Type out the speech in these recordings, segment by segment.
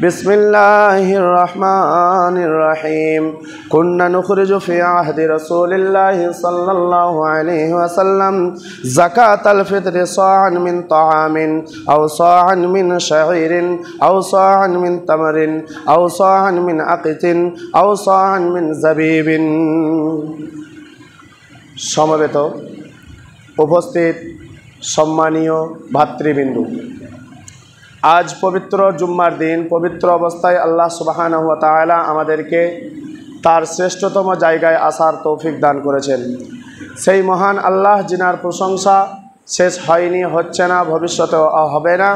বিসমিল্লাহির রহমানির রহিম। কুন্না নুখরিজু ফি আহদি রাসূলিল্লাহি সাল্লাল্লাহু আলাইহি ওয়াসাল্লাম যাকাতাল ফিতরি সা'আন মিন তা'ামিন আও সা'আন মিন শা'ইরিন আও সা'আন মিন তামরিন আও সা'আন মিন আকিতিন আও সা'আন মিন যাবিবিন। সমবেত উপস্থিত সম্মানীয় ভাতৃবৃন্দু, আজ পবিত্র জুম্মার দিন, পবিত্র অবস্থায় আল্লাহ সুবহানাহু ওয়া তাআলা আমাদেরকে তার শ্রেষ্ঠতম জায়গায় আসার তৌফিক দান করেছেন। সেই মহান আল্লাহ যিনার প্রশংসা শেষ হয়নি, হচ্ছে না, ভবিষ্যতেও হবে না,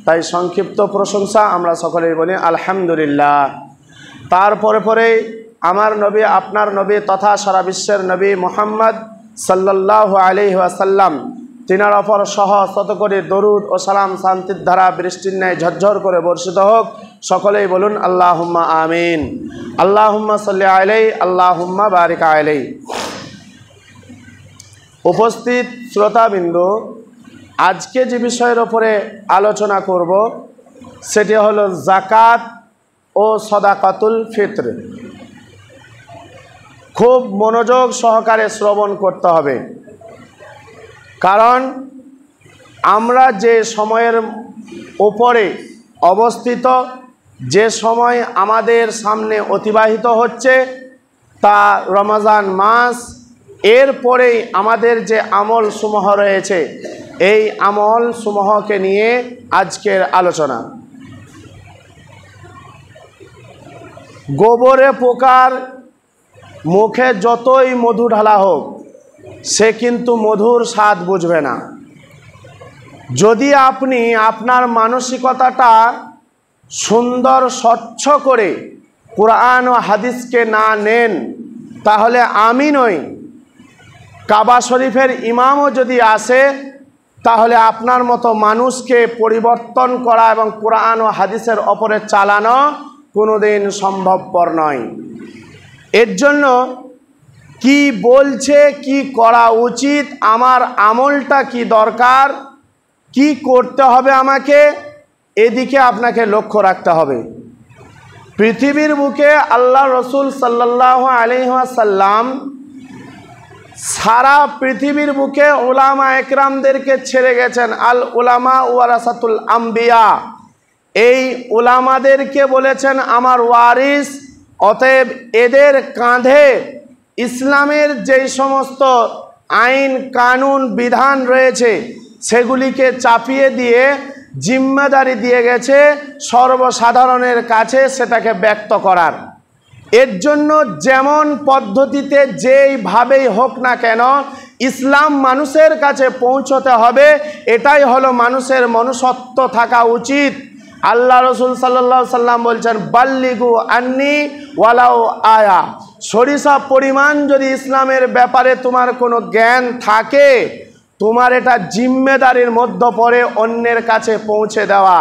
তাই সংক্ষিপ্ত প্রশংসা আমরা সকলেই বলি আলহামদুলিল্লাহ। তারপরে পরেই আমার নবী, আপনার নবী তথা সারা বিশ্বের নবী মুহাম্মদ সাল্লাল্লাহু আলাইহি ওয়াসাল্লাম, তিনার অপর সহ শত কোটি দরুদ ও সালাম শান্তির ধারা বৃষ্টির ন্যায় ঝরঝর করে বর্ষিত হোক। সকলেই বলুন আল্লাহুম্মা আমিন। আল্লাহুম্মা সাল্লি আলাইহি, আল্লাহুম্মা বারিক আলাইহি। উপস্থিত শ্রোতাবিন্দু, আজকে যে বিষয়ের ওপরে আলোচনা করব সেটি হলো যাকাত ও সাদাকাতুল ফিতর। খুব মনোযোগ সহকারে শ্রবণ করতে হবে, কারণ আমরা যে সময়ের ওপরে অবস্থিত, যে সময় আমাদের সামনে অতিবাহিত হচ্ছে তা রমজান মাস। এরপরেই আমাদের যে আমল সমূহ রয়েছে, এই আমল সমূহকে নিয়ে আজকের আলোচনা। গোবরে পোকার মুখে যতই মধু ঢালা হোক, সে কিন্তু মধুর স্বাদ বুঝবে না। যদি আপনি আপনার মানসিকতাটা সুন্দর স্বচ্ছ করে কোরআন ও হাদিসকে না নেন, তাহলে আমি নই, কাবা শরীফের ইমামও যদি আসে, তাহলে আপনার মতো মানুষকে পরিবর্তন করা এবং কোরআন ও হাদিসের ওপরে চালানো কোনোদিন সম্ভবপর নয়। এর জন্য কি বলছে, কি করা উচিত, আমার আমলটা কি দরকার, কি করতে হবে আমাকে, এদিকে আপনাকে লক্ষ্য রাখতে হবে। পৃথিবীর বুকে আল্লাহ রসুল সাল্লাল্লাহু আলাইহি ওয়াসাল্লাম সারা পৃথিবীর বুকে উলামা একরামদেরকে ছেড়ে গেছেন। আল উলামা ওয়ারাসাতুল আম্বিয়া, এই উলামাদেরকে বলেছেন আমার ওয়ারিস। অতএব এদের কাঁধে ইসলামের যেই সমস্ত আইন কানুন বিধান রয়েছে সেগুলিকে চাপিয়ে দিয়ে জিম্মেদারি দিয়ে গেছে সর্বসাধারণের কাছে সেটাকে ব্যক্ত করার। এর জন্য যেমন পদ্ধতিতে যেইভাবেই হোক না কেন, ইসলাম মানুষের কাছে পৌঁছতে হবে, এটাই হলো মানুষের মনুষ্যত্ব থাকা উচিত। আল্লাহ রসুল সাল্লাল্লাহু আলাইহি সাল্লাম বলছেন বাল্লিগু আন্নি ওয়ালাউ আয়া। সরিষা পরিমাণ যদি ইসলামের ব্যাপারে তোমার কোনো জ্ঞান থাকে, তোমার এটা জিম্মেদারির মধ্যে পড়ে অন্যের কাছে পৌঁছে দেওয়া,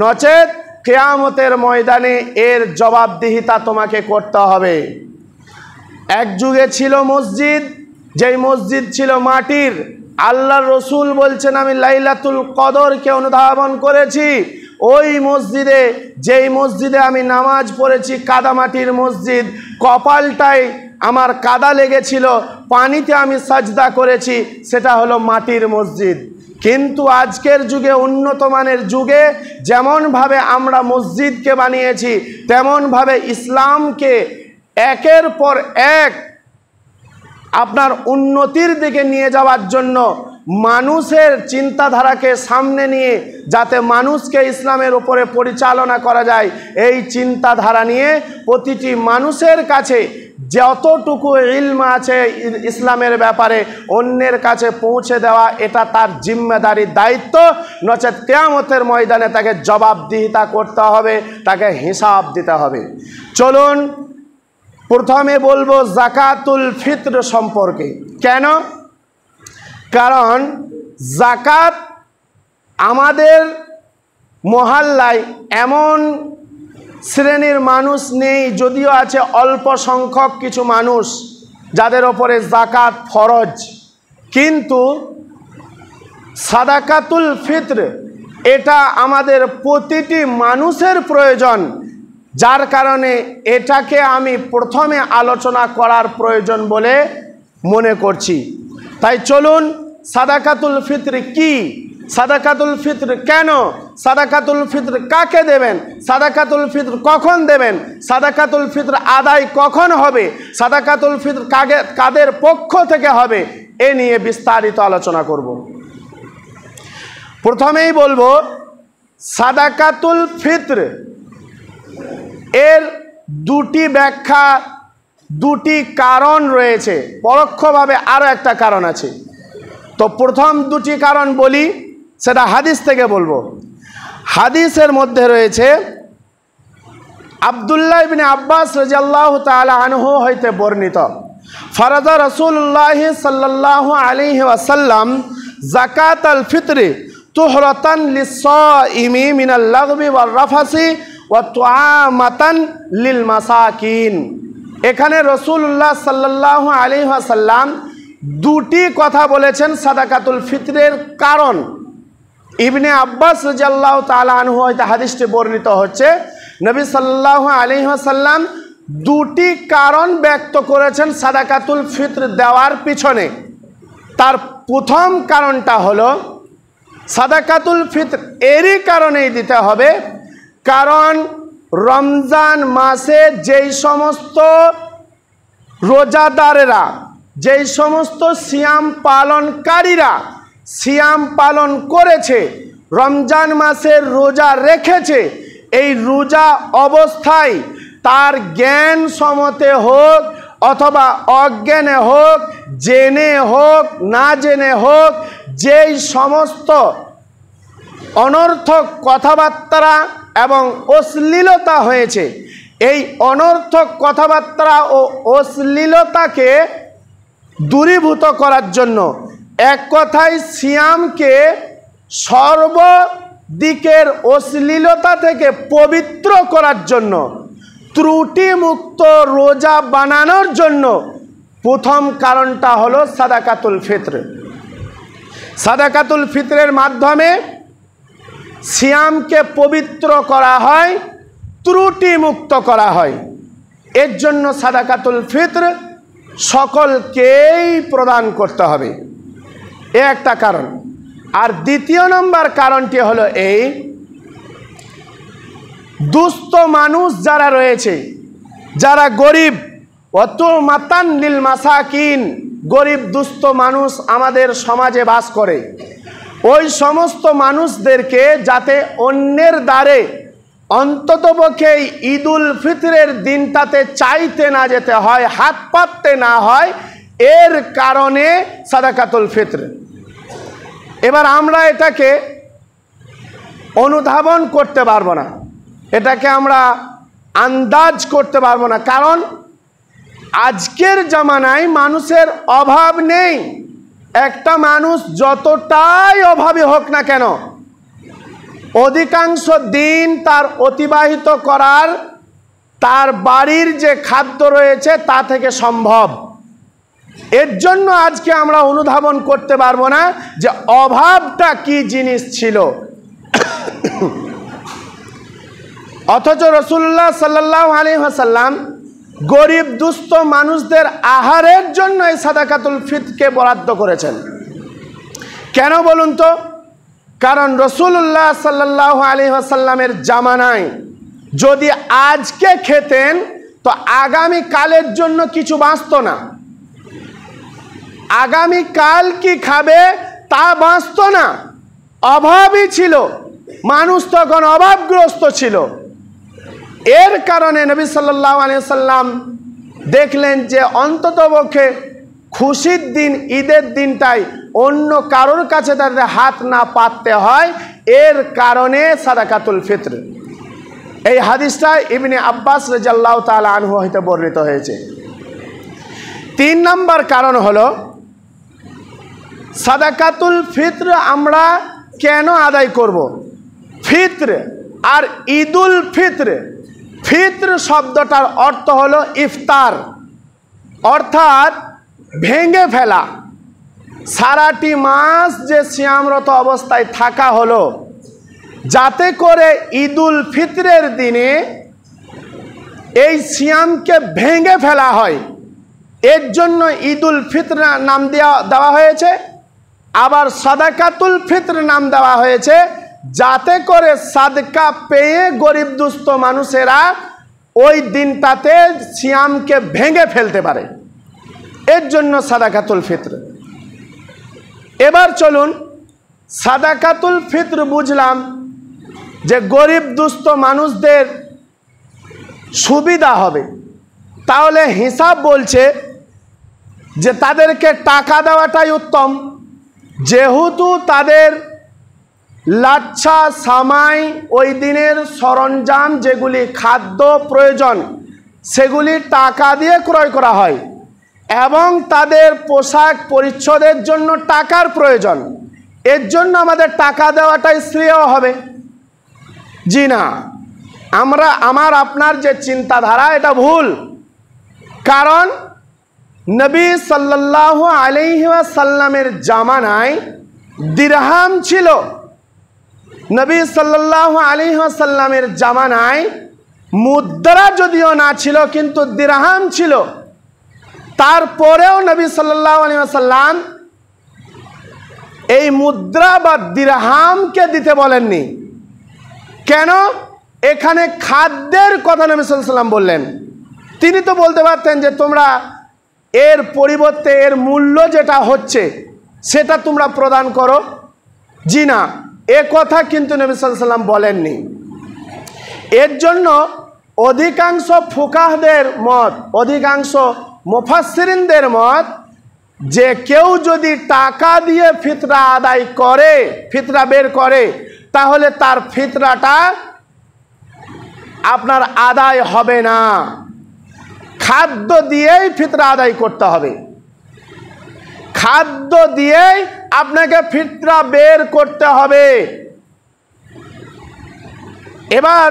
নচেত কিয়ামতের ময়দানে এর জবাবদিহিতা তোমাকে করতে হবে। এক যুগে ছিল মসজিদ, যেই মসজিদ ছিল মাটির। আল্লাহ রসুল বলছেন আমি লাইলাতুল কদরকে অনুধাবন করেছি। ওই মসজিদে, যেই মসজিদে আমি নামাজ পড়েছি, কাদামাটির মসজিদ, কপালটায় আমার কাদা লেগেছিল, পানিতে আমি সাজদা করেছি, সেটা হলো মাটির মসজিদ। কিন্তু আজকের যুগে, উন্নত মানের যুগে, যেমনভাবে আমরা মসজিদকে বানিয়েছি, তেমনভাবে ইসলামকে একের পর এক আপনার উন্নতির দিকে নিয়ে যাওয়ার জন্য মানুষের চিন্তাধারাকে সামনে নিয়ে যাতে মানুষকে ইসলামের উপরে পরিচালনা করা যায়, এই চিন্তাধারা নিয়ে প্রতিটি মানুষের কাছে যতটুকু ইলম আছে ইসলামের ব্যাপারে অন্যের কাছে পৌঁছে দেওয়া, এটা তার জিম্মেদারি, দায়িত্ব। নচেত কিয়ামতের ময়দানে তাকে জবাবদিহিতা করতে হবে, তাকে হিসাব দিতে হবে। চলুন প্রথমে বলবো যাকাতুল ফিতর সম্পর্কে। কেন? কারণ যাকাত আমাদের মহল্লায় এমন শ্রেণীর মানুষ নেই, যদিও আছে অল্প সংখ্যক কিছু মানুষ যাদের ওপরে যাকাত ফরজ, কিন্তু সাদাকাতুল ফিতর এটা আমাদের প্রতিটি মানুষের প্রয়োজন, যার কারণে এটাকে আমি প্রথমে আলোচনা করার প্রয়োজন বলে মনে করছি। তাই চলুন, সাদাকাতুল ফিত্র কি, সাদাকাতুল ফিত্র কেন, সাদাকাতুল ফিত্র কাকে দেবেন, সাদাকাতুল ফিত্র কখন দেবেন, সাদাকাতুল ফিত্র আদায় কখন হবে, সাদাকাতুল ফিত্র কাদের পক্ষ থেকে হবে, এ নিয়ে বিস্তারিত আলোচনা করব। প্রথমেই বলবো, সাদাকাতুল ফিত্র এর দুটি ব্যাখ্যা, দুটি কারণ রয়েছে, পরোক্ষভাবে আরও একটা কারণ আছে। তো প্রথম দুটি কারণ বলি, সেটা হাদিস থেকে বলবো। হাদিসের মধ্যে রয়েছে আব্দুল্লাহ ইবনে আব্বাস রাদিয়াল্লাহু তাআলা আনহু হইতে বর্ণিত, ফরাজা রাসূলুল্লাহ সাল্লাল্লাহু আলাইহি ওয়াসাল্লাম যাকাতাল ফিত্রি তুহরাতান লিস-সাইমি মিনাল লাগবি ওয়ার রাফাসি ওয়া তুআমাতান লিল মাসাকিন। এখানে রাসূলুল্লাহ সাল্লাল্লাহু আলাইহি ওয়াসাল্লাম দুটি কথা বলেছেন সাদাকাতুল ফিত্রের কারণ। ইবনে আব্বাস রাদিয়াল্লাহু তাআলা আনহু হইতে হাদিসটি বর্ণিত হচ্ছে, নবী সাল্লাল্লাহু আলাইহি ওয়াসাল্লাম দুটি কারণ ব্যক্ত করেছেন সাদাকাতুল ফিত্র দেওয়ার পিছনে। তার প্রথম কারণটা হলো, সাদাকাতুল ফিত্র এরই কারণেই দিতে হবে কারণ রমজান মাসে যেই সমস্ত রোজাদারেরা, যেই সমস্ত সিয়াম পালনকারীরা সিয়াম পালন করেছে, রমজান মাসের রোজা রেখেছে, এই রোজা অবস্থায় তার জ্ঞান সমতে হোক অথবা অজ্ঞানে হোক, জেনে হোক না জেনে হোক, যেই সমস্ত অনর্থক কথাবার্তা এবং অশ্লীলতা হয়েছে, এই অনর্থক কথাবার্তা ও অশ্লীলতাকে দূরীভূত করার জন্য, এক কথায় সিয়ামকে সর্বদিকের অশ্লীলতা থেকে পবিত্র করার জন্য, ত্রুটিমুক্ত রোজা বানানোর জন্য প্রথম কারণটা হলো সাদাকাতুল ফিত্র। সাদাকাতুল ফিত্রের মাধ্যমে সিয়ামকে পবিত্র করা হয়, ত্রুটিমুক্ত করা হয়। এর জন্য সাদাকাতুল ফিত্র সকলকেই প্রদান করতে হবে, এ একটা কারণ। আর দ্বিতীয় নম্বর কারণটি হলো এই, দুস্থ মানুষ যারা রয়েছে, যারা গরিব, ওয়াতুমাতান লিল মাসাকিন, গরিব দুস্থ মানুষ আমাদের সমাজে বাস করে, ওই সমস্ত মানুষদেরকে যাতে অন্যের দ্বারে অন্ততপক্ষে ঈদুল ফিতরের দিনটাতে চাইতে না যেতে হয়, হাত পাততে না হয়, এর কারণে সাদাকাতুল ফিত্র। এবার আমরা এটাকে অনুধাবন করতে পারবো না, এটাকে আমরা আন্দাজ করতে পারবো না, কারণ আজকের জামানায় মানুষের অভাব নেই। একটা মানুষ যতটাই অভাবী হোক না কেন, অধিকাংশ দিন তার অতিবাহিত করার তার বাড়ির যে খাদ্য রয়েছে তা থেকে সম্ভব। এর জন্য আজকে আমরা অনুধাবন করতে পারবো না যে অভাবটা কি জিনিস ছিল। অথচ রাসূলুল্লাহ সাল্লাল্লাহু আলাইহি ওয়াসাল্লাম গরিব দুস্থ মানুষদের আহারের জন্য এই সাদাকাতুল ফিত্রকে বরাদ্দ করেছেন। কেন বলুন তো? কারণ রাসূলুল্লাহ সাল্লাল্লাহু আলাইহি ওয়াসাল্লামের জামানায় যদি আজকে খেতেন তো আগামী কালের জন্য কিছু বাঁচত না, আগামী কাল কি খাবে তা বাঁচত না, অভাবই ছিল, মানুষ তখন অভাবগ্রস্ত ছিল। এর কারণে নবী সাল্লাল্লাহু আলাইহি ওয়াসাল্লাম দেখলেন যে অন্ততপক্ষে খুশির দিন, ঈদের দিনটাই অন্য কারোর কাছে তাদের হাত না পাততে হয়, এর কারণে সাদাকাতুল ফিত্র। এই হাদিসটা ইবনে আব্বাস রাদিয়াল্লাহু তাআলা আনহু হইতে বর্ণিত হয়েছে। 3 নম্বর কারণ হলো সাদাকাতুল ফিত্র আমরা কেন আদায় করব? ফিত্র আর ঈদুল ফিত্র, ফিত্র শব্দটার অর্থ হলো ইফতার, অর্থাৎ ভেঙে ফেলা। সারাটি মাস যে সিয়ামরত অবস্থায় থাকা হলো, যাতে করে ঈদুল ফিতরের দিনে এই সিয়ামকে ভেঙে ফেলা হয়। এর জন্য ঈদুল ফিতর নাম দেওয়া হয়েছে, আবার সাদাকাতুল ফিতর নাম দেওয়া হয়েছে, যাতে করে সাদকা পেয়ে গরিব দুস্থ মানুষেরা ওই দিনটাতে সিয়ামকে ভেঙে ফেলতে পারে। এর জন্য সাদাকাতুল ফিতর। এবার চলুন, সাদাকাতুল ফিতর বুঝলাম যে গরিব দুস্থ মানুষদের সুবিধা হবে, তাহলে হিসাব বলছে যে তাদেরকে টাকা দেওয়াটাই উত্তম, যেহেতু তাদের লাচ্ছা সামাই ওই দিনের সরঞ্জাম যেগুলি খাদ্য প্রয়োজন সেগুলি টাকা দিয়ে ক্রয় করা হয়, এবং তাদের পোশাক পরিচ্ছদের জন্য টাকার প্রয়োজন। এর জন্য আমাদের টাকা দেওয়াটাই শ্রেয় হবে। জি না, আমার আপনার যে চিন্তাধারা এটা ভুল। কারণ নবী সাল্লাল্লাহু আলাইহি ওয়াসাল্লামের জামানায় দিরহাম ছিল। নবী সাল্লাল্লাহু আলাইহি ওয়াসাল্লামের জামানায় মুদ্রা যদিও না ছিল কিন্তু দিরহাম ছিল। তারপরেও নবী সাল্লাল্লাহু আলাইহি ওয়াসাল্লাম এই মুদ্রা বা দিরহামকে দিতে বলেননি। কেন? এখানে খাদ্যের কথা নবী সাল্লাল্লাহু আলাইহি ওয়াসাল্লাম বললেন। তিনি তো বলতে পারতেন যে তোমরা এর পরিবর্তে এর মূল্য যেটা হচ্ছে সেটা তোমরা প্রদান করো। জি না, এ কথা কিন্তু নবী সাল্লাল্লাহু আলাইহি ওয়াসাল্লাম বলেননি। এর জন্য অধিকাংশ ফুকাহদের মত, অধিকাংশ মুফাসসিরিনদের মত যে কেউ যদি টাকা দিয়ে ফিতরা আদায় করে, ফিতরা বের করে, তাহলে তার ফিতরাটা আপনার আদায় হবে না, খাদ্য দিয়েই ফিতরা আদায় করতে হবে। খাদ্য দিয়েই আপনাকে ফিতরা বের করতে হবে। এবার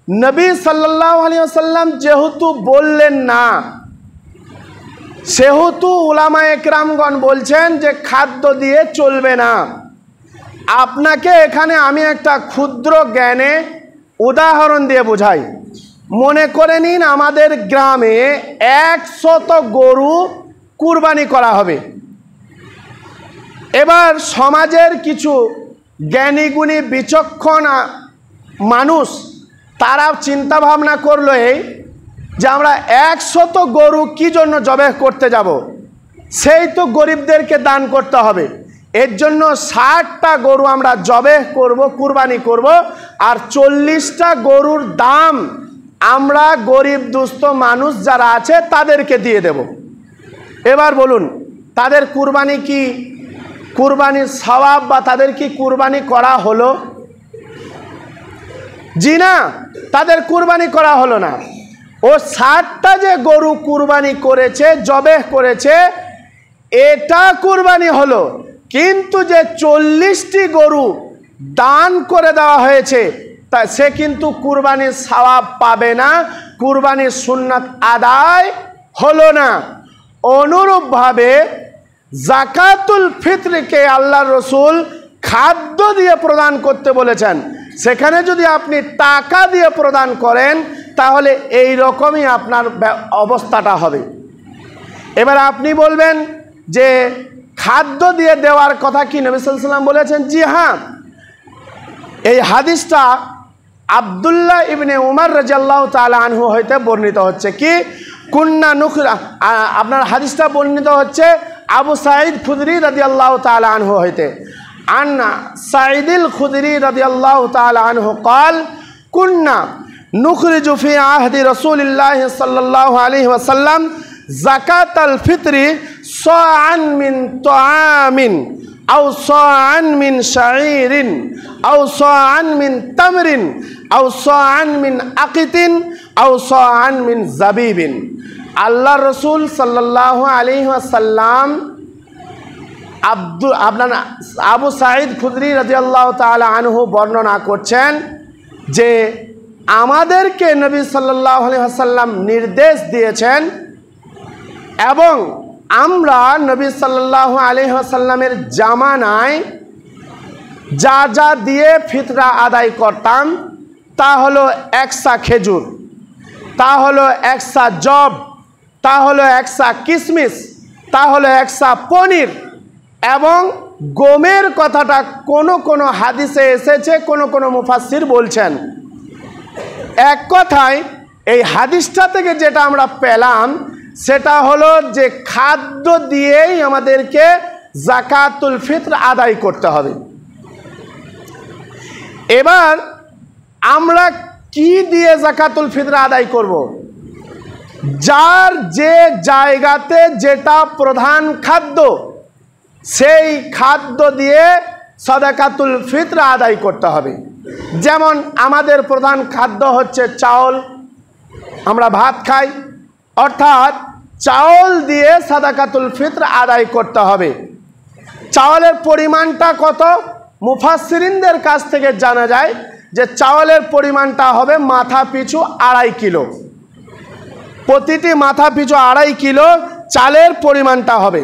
নবী সাল্লাল্লাহু আলাইহি ওয়াসাল্লাম যেহেতু বললেন না, সেহেতু উলামায়ে কেরামগণ বলছেন যে খাদ্য দিয়ে চলবে না। আপনাকে এখানে আমি একটা ক্ষুদ্র জ্ঞানে উদাহরণ দিয়ে বোঝাই। মনে করে নিন আমাদের গ্রামে 100 গরু কুরবানি করা হবে। এবার সমাজের কিছু জ্ঞানীগুণী বিচক্ষণ মানুষ তারা চিন্তা ভাবনা করলো এই যে আমরা 100 গরু কি জন্য জবেহ করতে যাব, সেই তো গরিবদেরকে দান করতে হবে। এর জন্য 60টা গরু আমরা জবেহ করব, কুরবানি করব, আর 40টা গরুর দাম আমরা গরিব দুস্থ মানুষ যারা আছে তাদেরকে দিয়ে দেব। এবার বলুন, তাদের কুরবানি কি কুরবানির সওয়াব বা তাদের কি কুরবানি করা হলো? জি না, তাদের কুরবানি করা হলো না। ও 60টা যে গরু কুরবানি করেছে, জবেহ করেছে, এটা কুরবানি হলো, কিন্তু যে 40টি গরু দান করে দেওয়া হয়েছে তা সে কিন্তু কুরবানির সওয়াব পাবে না, কুরবানির সুন্নাত আদায় হলো না। অনুরূপভাবে জাকাতুল ফিতরকে আল্লাহর রসুল খাদ্য দিয়ে প্রদান করতে বলেছেন। সেখানে যদি আপনি টাকা দিয়ে প্রদান করেন তাহলে এই রকমই আপনার অবস্থাটা হবে। এবার আপনি বলবেন যে খাদ্য দিয়ে দেওয়ার কথা কি নবী সাল্লাল্লাহু আলাইহি ওয়াসাল্লাম বলেছেন? জি হ্যাঁ, এই হাদিসটা আব্দুল্লাহ ইবনে উমর রাদিয়াল্লাহু তাআলা আনহু হইতে বর্ণিত হচ্ছে। কি কুন্না নুখরা, আপনার হাদিসটা বর্ণিত হচ্ছে আবু সাঈদ খুদরি রাদিয়াল্লাহু তাআলা আনহু হইতে। আন্না সাঈদুল খুদরি রাদিয়াল্লাহু তাআলা আনহু قال কুন্না নুখরিজু ফি আহদি রাসূলিল্লাহ সাল্লাল্লাহু আলাইহি ওয়াসাল্লাম যাকাতাল ফিতরি সাআন মিন তাআমিন আও সাআন মিন শাঈরিন আও সাআন মিন তামরিন আও সাআন মিন আকিতিন আও সাআন মিন জাবিবিন। আল্লাহ রসুল সাল্লাল্লাহু আলাইহি ওয়াসাল্লাম আপনার আবু সাঈদ খুদরি রাদিয়াল্লাহু তাআলা আনহু বর্ণনা করছেন যে আমাদেরকে নবী সাল্লাল্লাহু আলাইহি ওয়াসাল্লাম নির্দেশ দিয়েছেন এবং আমরা নবী সাল্লাল্লাহু আলাইহি ওয়াসাল্লামের জামানায় যা যা দিয়ে ফিতরা আদায় করতাম তা হলো 100 খেজুর, তা হলো 100 জব, তা হলো 100 কিশমিশ, তা হলো 100 পনির এবং গমের কথাটা কোনো হাদিসে এসেছে, কোনো মুফাসসির বলছেন। এক কথায় এই হাদিসটা থেকে যেটা আমরা পেলাম সেটা হলো যে খাদ্য দিয়েই আমাদেরকে যাকাতুল ফিতর আদায় করতে হবে। এবার আমরা কি দিয়ে যাকাতুল ফিতর আদায় করব? যার যে জায়গাতে যেটা প্রধান খাদ্য সেই খাদ্য দিয়ে সাদাকাতুল ফিতর আদায় করতে হবে। যেমন আমাদের প্রধান খাদ্য হচ্ছে চাউল, আমরা ভাত খাই, অর্থাৎ চাউল দিয়ে সাদাকাতুল ফিতর আদায় করতে হবে। চাউলের পরিমাণটা কত? মুফাসসিরিনদের কাছ থেকে জানা যায় যে চাউলের পরিমাণটা হবে মাথা পিছু 2.5 কিলো। প্রতিটি মাথা পিছু 2.5 কিলো চালের পরিমাণটা হবে।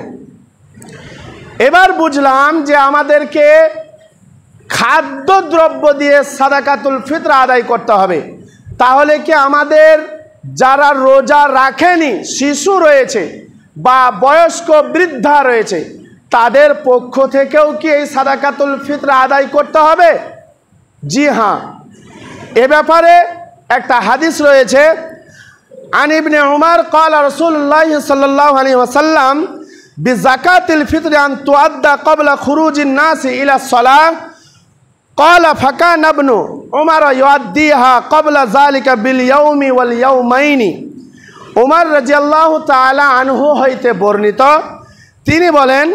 এবার বুঝলাম যে আমাদেরকে খাদ্যদ্রব্য দিয়ে সাদাকাতুল ফিতর আদায় করতে হবে। তাহলে কি আমাদের যারা রোজা রাখেনি, শিশু রয়েছে বা বয়স্ক বৃদ্ধা রয়েছে, তাদের পক্ষ থেকেও কি এই সাদাকাতুল ফিতর আদায় করতে হবে? জি হ্যাঁ, এ ব্যাপারে একটা হাদিস রয়েছে। আন ইবনে উমর قال رسول الله صلى الله عليه وسلم بزكاة الفطر أن تؤدى قبل خروج الناس إلى الصلاة قال فكان ابن عمر يؤديها قبل ذلك باليوم واليومين। উমর রাদিয়াল্লাহু তাআলা আনহু হইতে বর্ণিত, তিনি বলেন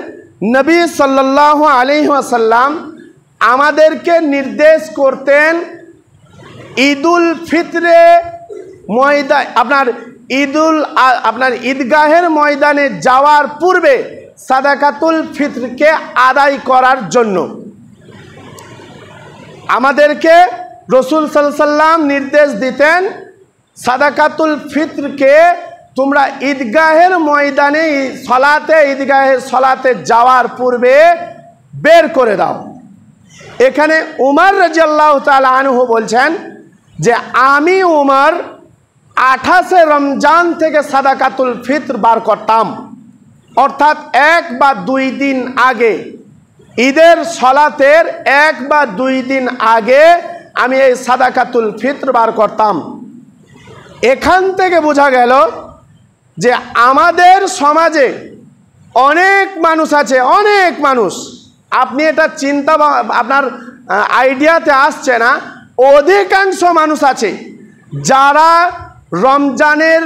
নবী সাল্লাল্লাহু আলাইহি ওয়াসাল্লাম আমাদেরকে নির্দেশ করতেন ঈদুল ফিতরে আপনার ঈদগাহের ময়দানে যাওয়ার পূর্বে সাদাকাতুল ফিতরকে আদায় করার জন্য। আমাদেরকে রাসূল সাল্লাল্লাহু আলাইহি ওয়াসাল্লাম নির্দেশ দিতেন সাদাকাতুল ফিতরকে তোমরা ঈদগাহের ময়দানে ঈদগাহের সলাতে যাওয়ার পূর্বে বের করে দাও। এখানে উমর রাদিয়াল্লাহু তাআলা আনহু বলছেন যে আমি উমর 28 রমজান থেকে সাদাকাতুল ফিতর বার করতাম, অর্থাৎ 1 বা 2 দিন আগে, ঈদের সলাতের 1 বা 2 দিন আগে আমি এই সাদাকাতুল ফিতর বার করতাম। এখান থেকে বোঝা গেল যে আমাদের সমাজে অনেক মানুষ আছে, অনেক মানুষ, আপনি এটা আপনার আইডিয়াতে আসছে না, অধিকাংশ মানুষ আছে যারা রমজানের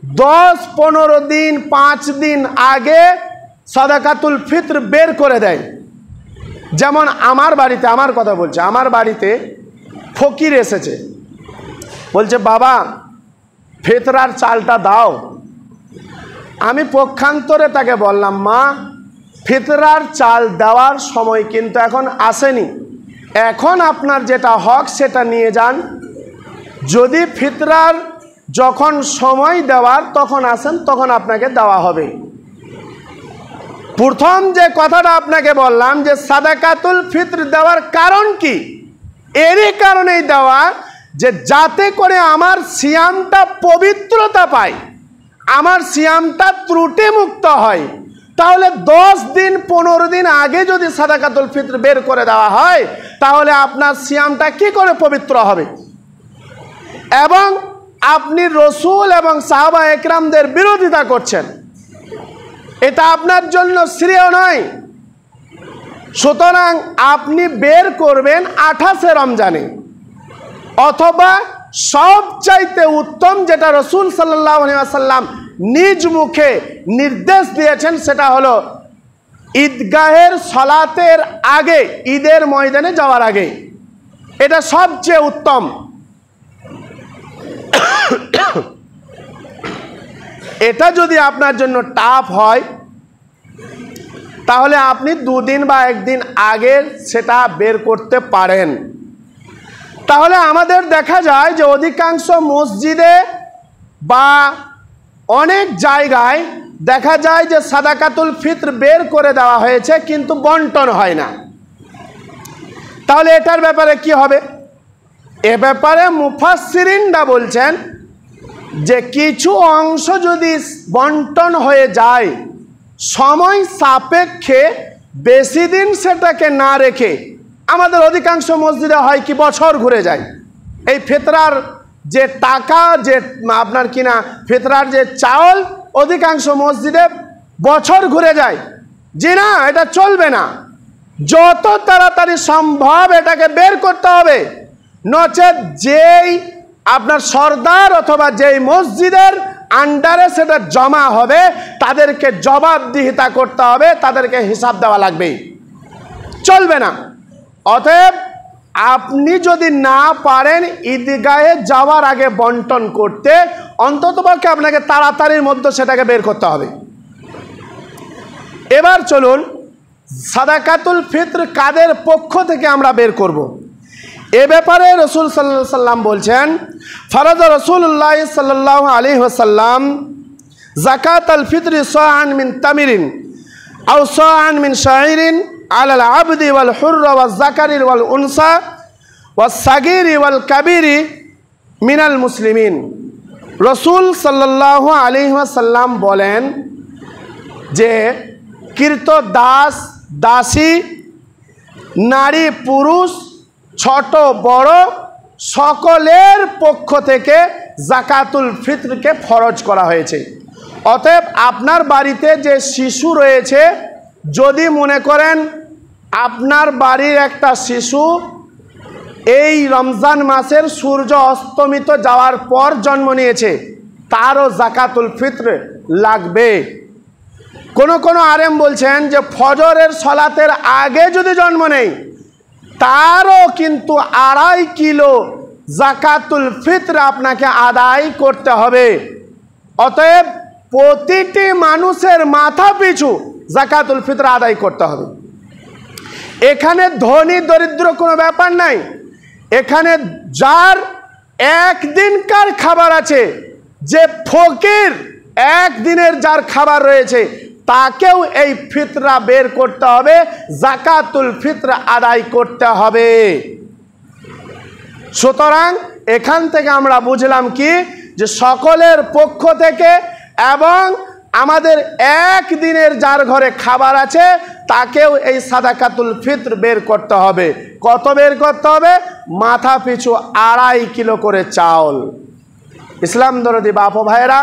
10-15 দিন 5 দিন আগে সাদাকাতুল ফিতর বের করে দেয়। যেমন আমার বাড়িতে, আমার কথা বলছে, আমার বাড়িতে ফকির এসেছে, বলছে বাবা ফিতরার চালটা দাও। আমি পক্ষান্তরে তাকে বললাম মা ফিতরার চাল দেওয়ার সময় কিন্তু এখন আসেনি, এখন আপনার যেটা হক সেটা নিয়ে যান, যদি ফিতরার যখন সময় দেওয়ার তখন আসেন তখন আপনাকে দেওয়া হবে। প্রথম যে কথাটা আপনাকে বললাম যে সাদাকাতুল ফিতর দেওয়ার কারণ কি, এরই কারণেই দেওয়া যে যাতে করে আমার সিয়ামটা পবিত্রতা পায়, আমার সিয়ামটা ত্রুটি মুক্ত হয়। তাহলে 10 দিন 15 দিন আগে যদি সাদাকাতুল ফিতর বের করে দেওয়া হয় তাহলে আপনার সিয়ামটা কি করে পবিত্র হবে? এবং আপনি রসুল এবং সাহাবা একরামদের বিরোধিতা করছেন, এটা আপনার জন্য শ্রেয় নয়। সুতরাং আপনি বের করবেন 28 রমজানে, অথবা সবচাইতে উত্তম যেটা রসুল সাল্লাল্লাহু আলাইহি ওয়াসাল্লাম নিজ মুখে নির্দেশ দিয়েছেন সেটা হলো ঈদগাহের সলাতের আগে, ঈদের ময়দানে যাওয়ার আগে, এটা সবচেয়ে উত্তম। এটা যদি আপনার জন্য টাফ হয় তাহলে আপনি 2 দিন বা 1 দিন আগে সেটা বের করতে পারেন। তাহলে আমাদের দেখা যায় যে অধিকাংশ মসজিদে বা অনেক জায়গায় দেখা যায় যে সাদাকাতুল ফিতর বের করে দেওয়া হয়েছে কিন্তু বন্টন হয় না। তাহলে এটার ব্যাপারে কি হবে? এ ব্যাপারে মুফাসসিরিনরা বলছেন যে কিছু অংশ যদি বন্টন হয়ে যায়, সময় সাপেক্ষে বেশি দিন সেটাকে না রেখে, আমাদের অধিকাংশ মসজিদে হয় কি বছর ঘুরে যায়, এই ফিতরার যে টাকা, যে আপনার কিনা ফিতরার যে চাউল, অধিকাংশ মসজিদে বছর ঘুরে যায়। জি না, এটা চলবে না। যত তাড়াতাড়ি সম্ভব এটাকে বের করতে হবে, নচেৎ যেই আপনার সর্দার অথবা যেই মসজিদের আন্ডারে সেটা জমা হবে তাদেরকে জবাবদিহিতা করতে হবে, তাদেরকে হিসাব দেওয়া লাগবে, চলবে না। অতএব আপনি যদি না পারেন ঈদগাহে যাওয়ার আগে বন্টন করতে, অন্ততপক্ষে আপনাকে তাড়াতাড়ির মধ্যে সেটাকে বের করতে হবে। এবার চলুন সাদাকাতুল ফিত্র কাদের পক্ষ থেকে আমরা বের করব। এ ব্যাপারে রাসূল সাল্লাল্লাহু আলাইহি ওয়াসাল্লাম বলছেন, ফরজ রাসূলুল্লাহ সাল্লাল্লাহু আলাইহি ওয়াসাল্লাম যাকাতুল ফিত্র সাআন মিন তামিরিন আও সাআন মিন শাইরিন আলাল আবদি ওয়াল হুরর ওয়াল যাকারি ওয়াল উনসা ওয়াস সাগীরি ওয়াল কাবীরি মিনাল মুসলিমিন। রাসূল সাল্লাল্লাহু আলাইহি ওয়াসাল্লাম বলেন যে কৃত দাস দাসী, নারী পুরুষ, ছোট বড় সকলের পক্ষ থেকে যাকাতুল ফিত্রকে ফরজ করা হয়েছে। অতএব আপনার বাড়িতে যে শিশু রয়েছে, যদি মনে করেন আপনার বাড়ির একটা শিশু এই রমজান মাসের সূর্য অস্তমিত যাওয়ার পর জন্ম নিয়েছে, তারও যাকাতুল ফিত্র লাগবে। কোনো আলেম বলছেন যে ফজরের সলাতের আগে যদি জন্ম নেই, তারও কিন্তু 2.5 কিলো যাকাতুল ফিত্র আপনাকে আদায় করতে হবে। অতএব প্রতিটি মানুষের মাথা পিছু যাকাতুল ফিত্র আদায় করতে হবে। এখানে ধনী দরিদ্র কোনো ব্যাপার নাই। এখানে যার একদিনকার খাবার আছে, যে ফকির একদিনের যার খাবার রয়েছে, তাকেও এই ফিতরা বের করতে হবে, যাকাতুল ফিত্র আদায় করতে হবে। সুতরাং এখান থেকে আমরা বুঝলাম কি, যে সকলের পক্ষ থেকে এবং আমাদের একদিনের যার ঘরে খাবার আছে তাকেও এই সাদাকাতুল ফিত্র বের করতে হবে। কত বের করতে হবে? মাথা পিছু 2.5 কিলো করে চাউল। ইসলাম দরদি বাপ ভাইয়েরা,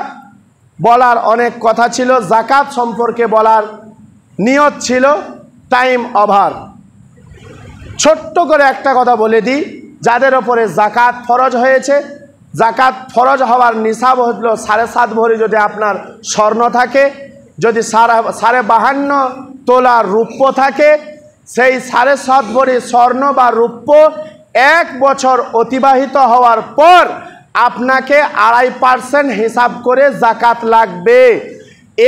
বলার অনেক কথা ছিল, যাকাত সম্পর্কে বলার নিয়ত ছিল, টাইম ওভার। ছোট্ট করে একটা কথা বলে দিই, যাদের ওপরে যাকাত ফরজ হয়েছে, যাকাত ফরজ হওয়ার নিসাব হলো 7.5 ভরি যদি আপনার স্বর্ণ থাকে, যদি 52.5 তোলা রূপ্য থাকে, সেই 7.5 ভরি স্বর্ণ বা রূপ্য 1 বছর অতিবাহিত হওয়ার পর আপনাকে 2.5% হিসাব করে যাকাত লাগবে।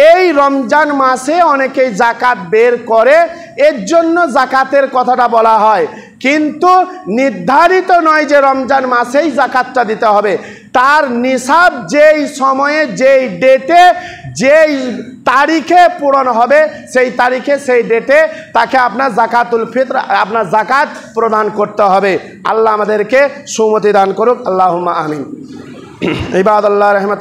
এই রমজান মাসে অনেকেই যাকাত বের করে, এর জন্য যাকাতের কথাটা বলা হয়, কিন্তু নির্ধারিত নয় যে রমজান মাসেই যাকাতটা দিতে হবে। তার নিসাব যেই সময়ে, যেই ডেটে, যেই তারিখে পূরণ হবে, সেই তারিখে সেই ডেটে তাকে আপনার যাকাতুল ফিত্র, আপনার যাকাত প্রদান করতে হবে। আল্লাহ আমাদেরকে সুমতি দান করুক, আল্লাহুম্মা আমিন। ইবাদাল্লাহ রহমত।